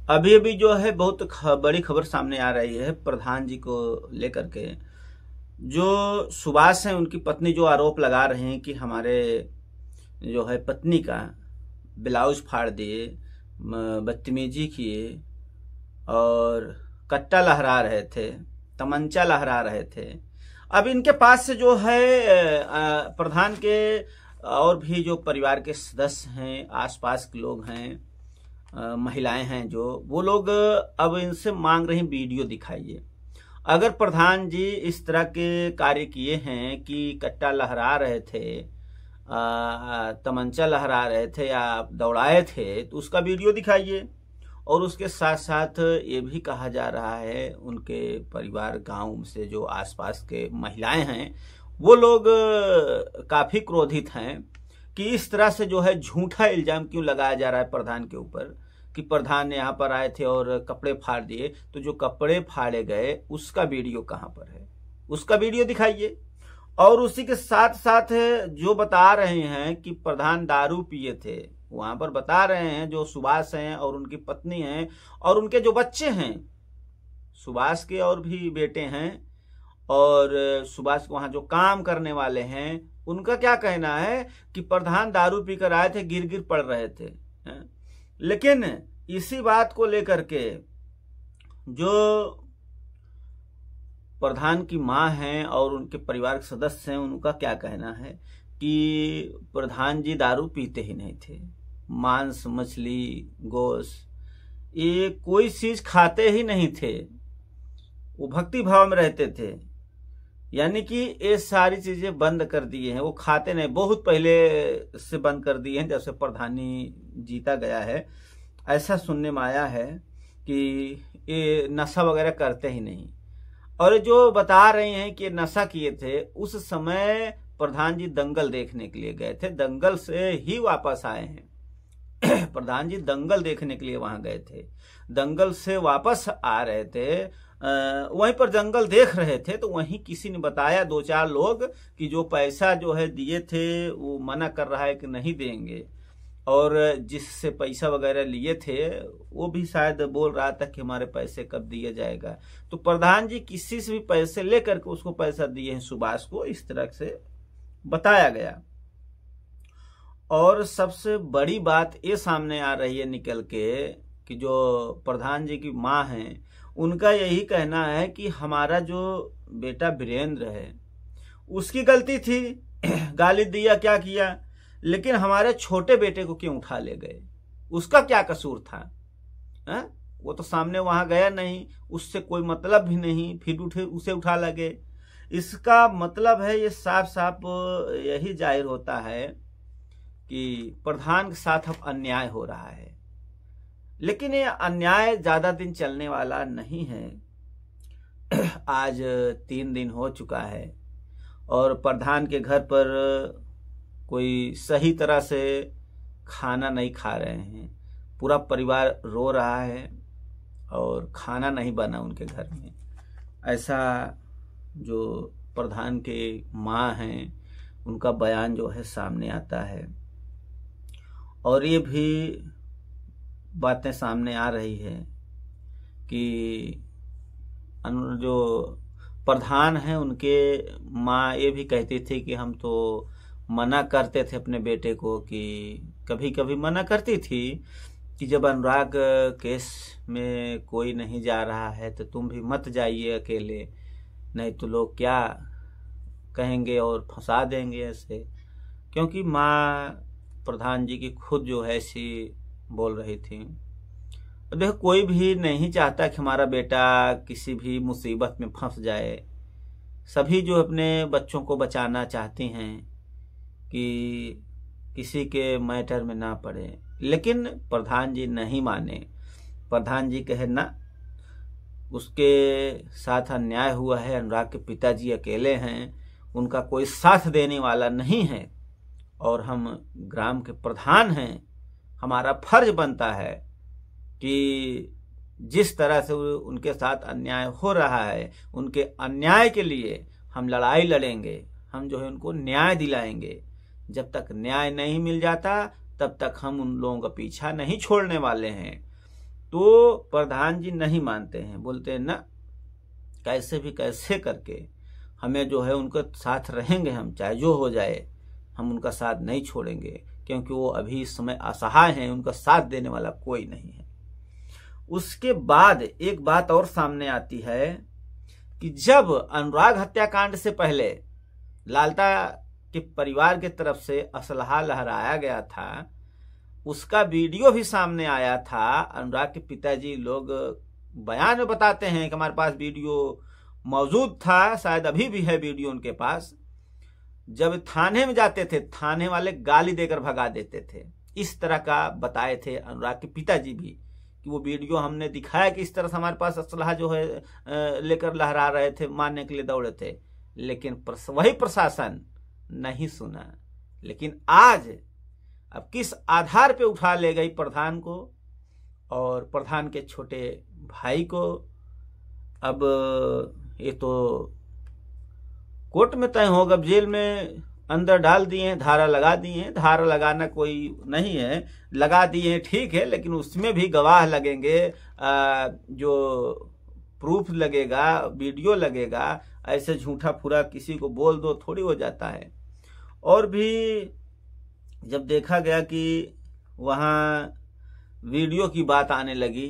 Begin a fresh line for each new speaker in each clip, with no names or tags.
अभी अभी जो है बहुत बड़ी खबर सामने आ रही है प्रधान जी को लेकर के। जो सुभाष हैं उनकी पत्नी जो आरोप लगा रहे हैं कि हमारे जो है पत्नी का ब्लाउज फाड़ दिए, बदतमीजी किए और कट्टा लहरा रहे थे, तमंचा लहरा रहे थे। अब इनके पास से जो है प्रधान के और भी जो परिवार के सदस्य हैं, आसपास के लोग हैं, महिलाएं हैं, जो वो लोग अब इनसे मांग रही वीडियो दिखाइए। अगर प्रधान जी इस तरह के कार्य किए हैं कि कट्टा लहरा रहे थे, तमंचा लहरा रहे थे या दौड़ाए थे, तो उसका वीडियो दिखाइए। और उसके साथ साथ ये भी कहा जा रहा है उनके परिवार गांव से जो आसपास के महिलाएं हैं वो लोग काफी क्रोधित हैं कि इस तरह से जो है झूठा इल्जाम क्यों लगाया जा रहा है प्रधान के ऊपर कि प्रधान ने यहाँ पर आए थे और कपड़े फाड़ दिए। तो जो कपड़े फाड़े गए उसका वीडियो कहाँ पर है, उसका वीडियो दिखाइए। और उसी के साथ साथ जो बता रहे हैं कि प्रधान दारू पिए थे, वहां पर बता रहे हैं जो सुभाष हैं और उनकी पत्नी हैं और उनके जो बच्चे हैं, सुभाष के और भी बेटे हैं और सुभाष वहां जो काम करने वाले हैं, उनका क्या कहना है कि प्रधान दारू पीकर आए थे, गिर गिर पड़ रहे थे। लेकिन इसी बात को लेकर के जो प्रधान की मां हैं और उनके परिवार के सदस्य हैं, उनका क्या कहना है कि प्रधान जी दारू पीते ही नहीं थे, मांस मछली गोश्त ये कोई चीज खाते ही नहीं थे, वो भक्ति भाव में रहते थे। यानी कि ये सारी चीजें बंद कर दिए हैं, वो खाते नहीं, बहुत पहले से बंद कर दिए हैं जब से प्रधानी जीता गया है। ऐसा सुनने में आया है कि ये नशा वगैरह करते ही नहीं। और जो बता रहे हैं कि नशा किए थे, उस समय प्रधान जी दंगल देखने के लिए गए थे, दंगल से ही वापस आए हैं। प्रधान जी दंगल देखने के लिए वहां गए थे, दंगल से वापस आ रहे थे, वहीं पर दंगल देख रहे थे तो वहीं किसी ने बताया, दो चार लोग, कि जो पैसा जो है दिए थे वो मना कर रहा है कि नहीं देंगे, और जिससे पैसा वगैरह लिए थे वो भी शायद बोल रहा था कि हमारे पैसे कब दिया जाएगा। तो प्रधान जी किसी से भी पैसे लेकर के उसको पैसा दिए हैं सुभाष को, इस तरह से बताया गया। और सबसे बड़ी बात ये सामने आ रही है निकल के कि जो प्रधान जी की मां हैं, उनका यही कहना है कि हमारा जो बेटा वीरेंद्र है उसकी गलती थी, गाली दिया, क्या किया, लेकिन हमारे छोटे बेटे को क्यों उठा ले गए, उसका क्या कसूर था? वो तो सामने वहां गया नहीं, उससे कोई मतलब भी नहीं, फिर उसे उठा लगे। इसका मतलब है ये साफ साफ यही जाहिर होता है कि प्रधान के साथ अब अन्याय हो रहा है। लेकिन ये अन्याय ज्यादा दिन चलने वाला नहीं है। आज 3 दिन हो चुका है और प्रधान के घर पर कोई सही तरह से खाना नहीं खा रहे हैं, पूरा परिवार रो रहा है और खाना नहीं बना उनके घर में। ऐसा जो प्रधान के मां हैं उनका बयान जो है सामने आता है। और ये भी बातें सामने आ रही है कि जो प्रधान हैं उनके माँ ये भी कहती थी कि हम तो मना करते थे अपने बेटे को, कि कभी कभी मना करती थी कि जब अनुराग केस में कोई नहीं जा रहा है तो तुम भी मत जाइए अकेले, नहीं तो लोग क्या कहेंगे और फंसा देंगे ऐसे। क्योंकि माँ प्रधान जी की खुद जो है ऐसी बोल रही थी। देखो, कोई भी नहीं चाहता कि हमारा बेटा किसी भी मुसीबत में फंस जाए, सभी जो अपने बच्चों को बचाना चाहती हैं कि किसी के मैटर में ना पड़े। लेकिन प्रधान जी नहीं माने, प्रधान जी कहे ना, उसके साथ अन्याय हुआ है, अनुराग के पिताजी अकेले हैं, उनका कोई साथ देने वाला नहीं है और हम ग्राम के प्रधान हैं, हमारा फर्ज बनता है कि जिस तरह से उनके साथ अन्याय हो रहा है, उनके अन्याय के लिए हम लड़ाई लड़ेंगे, हम जो है उनको न्याय दिलाएंगे। जब तक न्याय नहीं मिल जाता तब तक हम उन लोगों का पीछा नहीं छोड़ने वाले हैं। तो प्रधान जी नहीं मानते हैं, बोलते हैं ना, कैसे भी कैसे करके हमें जो है उनके साथ रहेंगे, हम चाहे जो हो जाए हम उनका साथ नहीं छोड़ेंगे, क्योंकि वो अभी इस समय असहाय हैं, उनका साथ देने वाला कोई नहीं है। उसके बाद एक बात और सामने आती है कि जब अनुराग हत्याकांड से पहले लालता के परिवार की तरफ से असलहा लहराया गया था, उसका वीडियो भी सामने आया था। अनुराग के पिताजी लोग बयान में बताते हैं कि हमारे पास वीडियो मौजूद था, शायद अभी भी है वीडियो उनके पास। जब थाने में जाते थे, थाने वाले गाली देकर भगा देते थे, इस तरह का बताए थे अनुराग के पिताजी भी कि वो वीडियो हमने दिखाया कि इस तरह से हमारे पास असलहा जो है लेकर लहरा रहे थे, मारने के लिए दौड़े थे, लेकिन वही प्रशासन नहीं सुना। लेकिन आज अब किस आधार पे उठा ले गई प्रधान को और प्रधान के छोटे भाई को। अब ये तो कोर्ट में तय होगा, जेल में अंदर डाल दिए, धारा लगा दिए। धारा लगाना कोई नहीं है, लगा दिए ठीक है, लेकिन उसमें भी गवाह लगेंगे, जो प्रूफ लगेगा, वीडियो लगेगा। ऐसे झूठा फूरा किसी को बोल दो थोड़ी हो जाता है। और भी जब देखा गया कि वहाँ वीडियो की बात आने लगी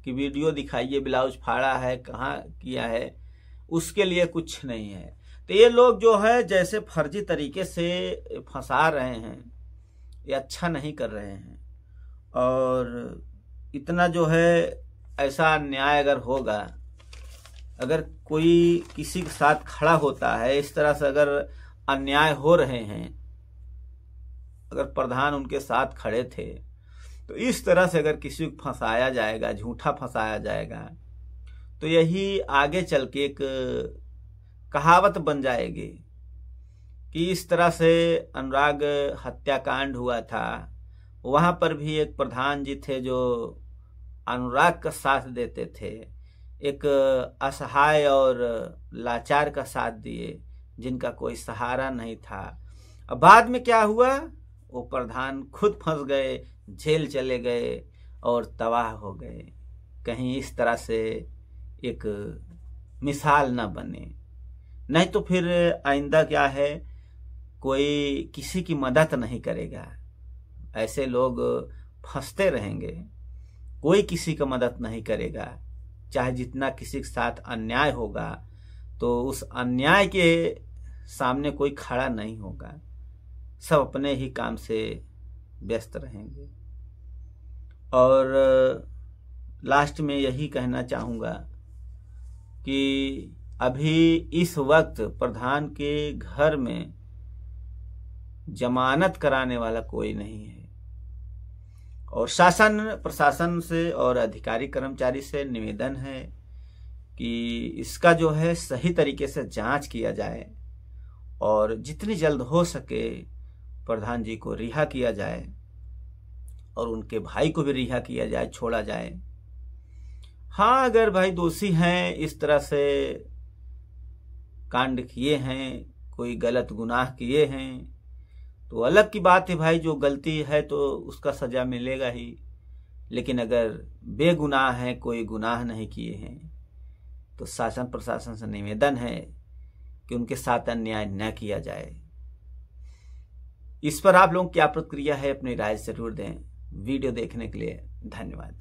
कि वीडियो दिखाइए, ब्लाउज फाड़ा है, कहाँ किया है, उसके लिए कुछ नहीं है। तो ये लोग जो है जैसे फर्जी तरीके से फंसा रहे हैं, ये अच्छा नहीं कर रहे हैं। और इतना जो है ऐसा अन्याय अगर होगा, अगर कोई किसी के साथ खड़ा होता है, इस तरह से अगर अन्याय हो रहे हैं, अगर प्रधान उनके साथ खड़े थे, तो इस तरह से अगर किसी को फंसाया जाएगा, झूठा फंसाया जाएगा, तो यही आगे चल के एक कहावत बन जाएगी कि इस तरह से अनुराग हत्याकांड हुआ था, वहां पर भी एक प्रधान जी थे जो अनुराग का साथ देते थे, एक असहाय और लाचार का साथ दिए जिनका कोई सहारा नहीं था। अब बाद में क्या हुआ, वो प्रधान खुद फंस गए, जेल चले गए और तबाह हो गए। कहीं इस तरह से एक मिसाल न बने, नहीं तो फिर आइंदा क्या है, कोई किसी की मदद नहीं करेगा, ऐसे लोग फंसते रहेंगे, कोई किसी का मदद नहीं करेगा। चाहे जितना किसी के साथ अन्याय होगा तो उस अन्याय के सामने कोई खड़ा नहीं होगा, सब अपने ही काम से व्यस्त रहेंगे। और लास्ट में यही कहना चाहूँगा कि अभी इस वक्त प्रधान के घर में जमानत कराने वाला कोई नहीं है, और शासन प्रशासन से और अधिकारी कर्मचारी से निवेदन है कि इसका जो है सही तरीके से जांच किया जाए और जितनी जल्द हो सके प्रधान जी को रिहा किया जाए और उनके भाई को भी रिहा किया जाए, छोड़ा जाए। हाँ, अगर भाई दोषी हैं, इस तरह से कांड किए हैं, कोई गलत गुनाह किए हैं, तो अलग की बात है भाई, जो गलती है तो उसका सजा मिलेगा ही। लेकिन अगर बेगुनाह है, कोई गुनाह नहीं किए हैं, तो शासन प्रशासन से निवेदन है कि उनके साथ अन्याय न किया जाए। इस पर आप लोगों की क्या प्रतिक्रिया है, अपनी राय जरूर दें। वीडियो देखने के लिए धन्यवाद।